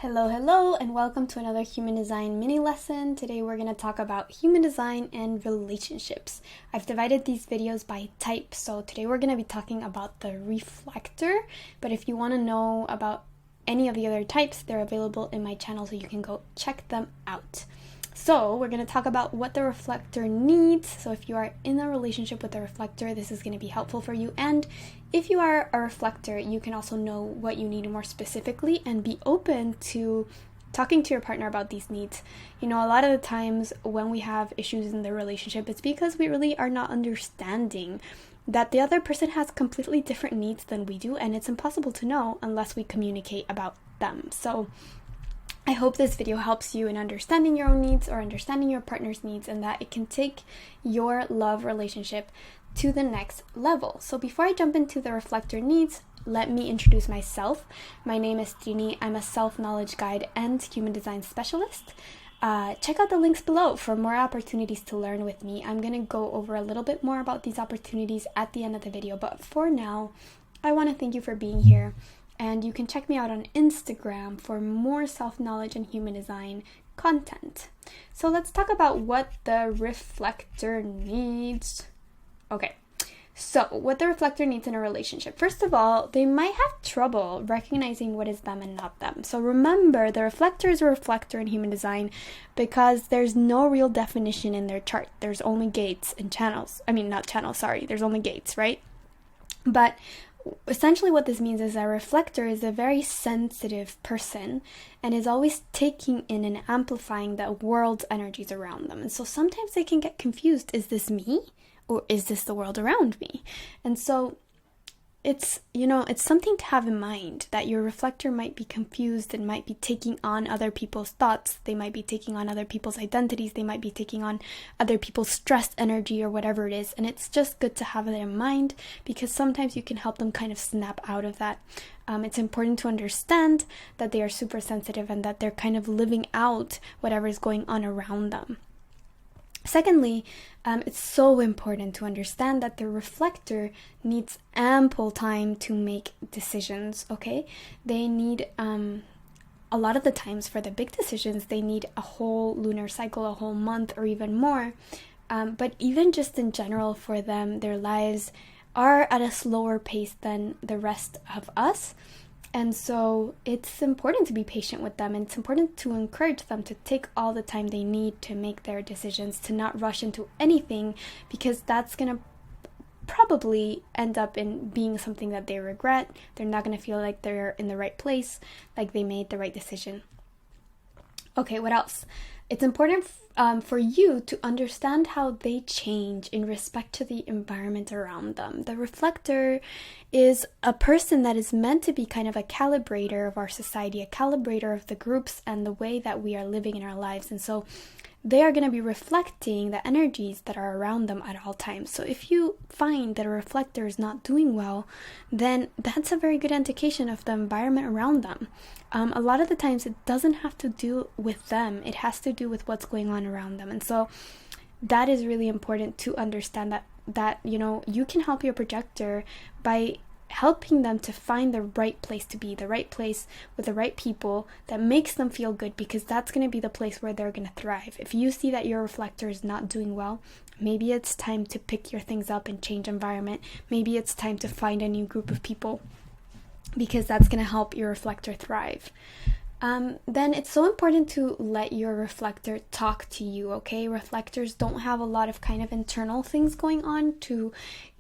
Hello, and welcome to another human design mini lesson. Today we're going to talk about human design and relationships. I've divided these videos by type, so today we're going to be talking about the reflector, but if you want to know about any of the other types, they're available in my channel, so you can go check them out. So we're going to talk about what the reflector needs. So if you are in a relationship with a reflector, this is going to be helpful for you. And if you are a reflector, you can also know what you need more specifically and be open to talking to your partner about these needs. You know, a lot of the times when we have issues in the relationship, it's because we really are not understanding that the other person has completely different needs than we do, and it's impossible to know unless we communicate about them. So I hope this video helps you in understanding your own needs or understanding your partner's needs, and that it can take your love relationship to the next level. So before I jump into the reflector needs, let me introduce myself. My name is Trini. I'm a self-knowledge guide and human design specialist. Check out the links below for more opportunities to learn with me. I'm going to go over a little bit more about these opportunities at the end of the video, but for now, I want to thank you for being here. And you can check me out on Instagram for more self-knowledge and human design content. So let's talk about what the reflector needs. Okay, so what the reflector needs in a relationship. First of all, they might have trouble recognizing what is them and not them. So remember, the reflector is a reflector in human design because there's no real definition in their chart. There's only gates and channels. There's only gates, right? But essentially what this means is a reflector is a very sensitive person and is always taking in and amplifying the world's energies around them. And so sometimes they can get confused. Is this me? Or is this the world around me? And so it's something to have in mind that your reflector might be confused and might be taking on other people's thoughts. They might be taking on other people's identities. They might be taking on other people's stressed energy or whatever it is. And it's just good to have it in mind because sometimes you can help them kind of snap out of that. It's important to understand that they are super sensitive and that they're kind of living out whatever is going on around them. Secondly, it's so important to understand that the reflector needs ample time to make decisions, okay? They need, a lot of the times for the big decisions, they need a whole lunar cycle, a whole month or even more. But even just in general for them, their lives are at a slower pace than the rest of us. And so it's important to be patient with them, and it's important to encourage them to take all the time they need to make their decisions, to not rush into anything, because that's going to probably end up in being something that they regret. They're not going to feel like they're in the right place, like they made the right decision. Okay, what else? It's important for you to understand how they change in respect to the environment around them. The reflector is a person that is meant to be kind of a calibrator of our society, a calibrator of the groups and the way that we are living in our lives. And so they are going to be reflecting the energies that are around them at all times. So if you find that a reflector is not doing well, then that's a very good indication of the environment around them. A lot of the times it doesn't have to do with them. It has to do with what's going on around them. And so that is really important to understand that you can help your projector by helping them to find the right place to be, the right place with the right people that makes them feel good, because that's going to be the place where they're going to thrive. If you see that your reflector is not doing well, maybe it's time to pick your things up and change environment. Maybe it's time to find a new group of people, because that's going to help your reflector thrive. Then it's so important to let your reflector talk to you, okay? Reflectors don't have a lot of kind of internal things going on to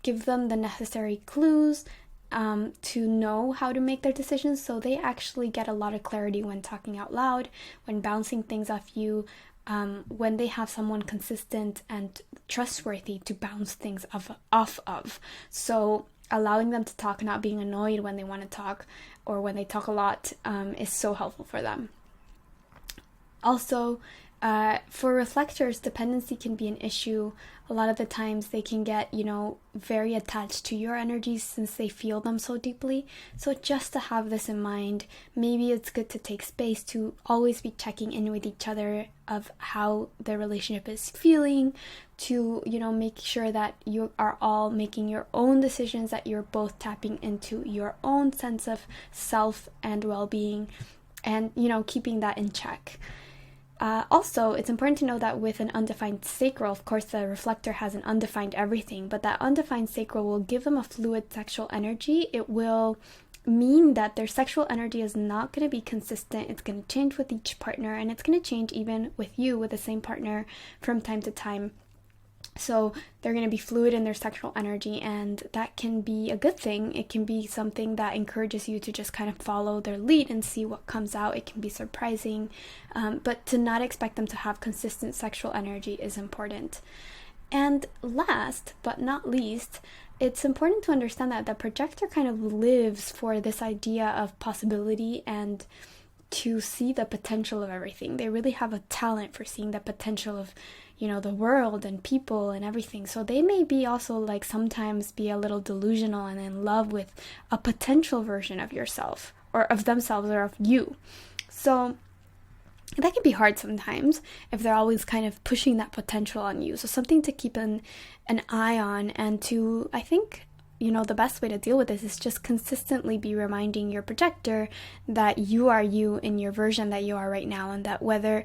give them the necessary clues to know how to make their decisions. So they actually get a lot of clarity when talking out loud, when bouncing things off you, when they have someone consistent and trustworthy to bounce things off of. So allowing them to talk, not being annoyed when they want to talk or when they talk a lot, is so helpful for them. Also, for reflectors, dependency can be an issue. A lot of the times they can get, very attached to your energies since they feel them so deeply. So just to have this in mind, maybe it's good to take space to always be checking in with each other of how the relationship is feeling, to, make sure that you are all making your own decisions, that you're both tapping into your own sense of self and well-being. and, you know, keeping that in check. Also, it's important to know that with an undefined sacral, of course, the reflector has an undefined everything, but that undefined sacral will give them a fluid sexual energy. It will mean that their sexual energy is not going to be consistent. It's going to change with each partner, and it's going to change even with you, with the same partner, from time to time. So they're going to be fluid in their sexual energy, and that can be a good thing. It can be something that encourages you to just kind of follow their lead and see what comes out. It can be surprising, but to not expect them to have consistent sexual energy is important. And last but not least, it's important to understand that the projector kind of lives for this idea of possibility and to see the potential of everything. They really have a talent for seeing the potential of, you know, the world and people and everything. So they may be also like sometimes be a little delusional and in love with a potential version of yourself or of themselves or of you. So that can be hard sometimes if they're always kind of pushing that potential on you. So something to keep an eye on, and to, I think, you know, the best way to deal with this is just consistently be reminding your projector that you are you in your version that you are right now, and that whether,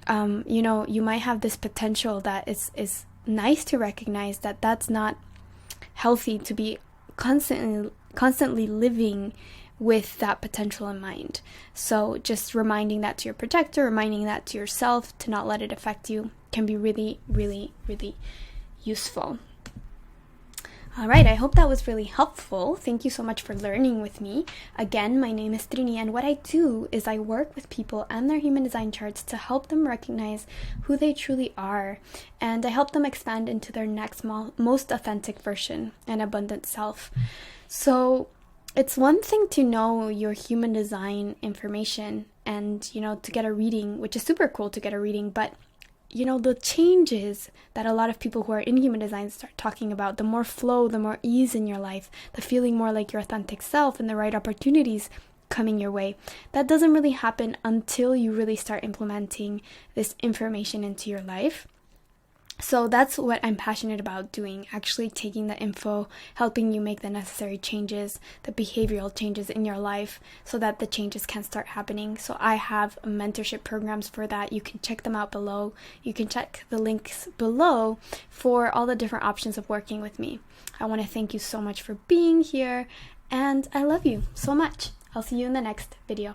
you know, you might have this potential that is nice to recognize that that's not healthy to be constantly living with that potential in mind. So just reminding that to your projector, reminding that to yourself, to not let it affect you, can be really, really, really useful. All right, I hope that was really helpful. Thank you so much for learning with me. Again, my name is Trini, and what I do is I work with people and their human design charts to help them recognize who they truly are, and I help them expand into their next most authentic version and abundant self. So it's one thing to know your human design information and, you know, to get a reading, which is super cool to get a reading, but you know, the changes that a lot of people who are in human design start talking about, the more flow, the more ease in your life, the feeling more like your authentic self and the right opportunities coming your way, that doesn't really happen until you really start implementing this information into your life. So that's what I'm passionate about doing, actually taking the info, helping you make the necessary changes, the behavioral changes in your life so that the changes can start happening. So I have mentorship programs for that. You can check them out below. You can check the links below for all the different options of working with me. I want to thank you so much for being here, and I love you so much. I'll see you in the next video.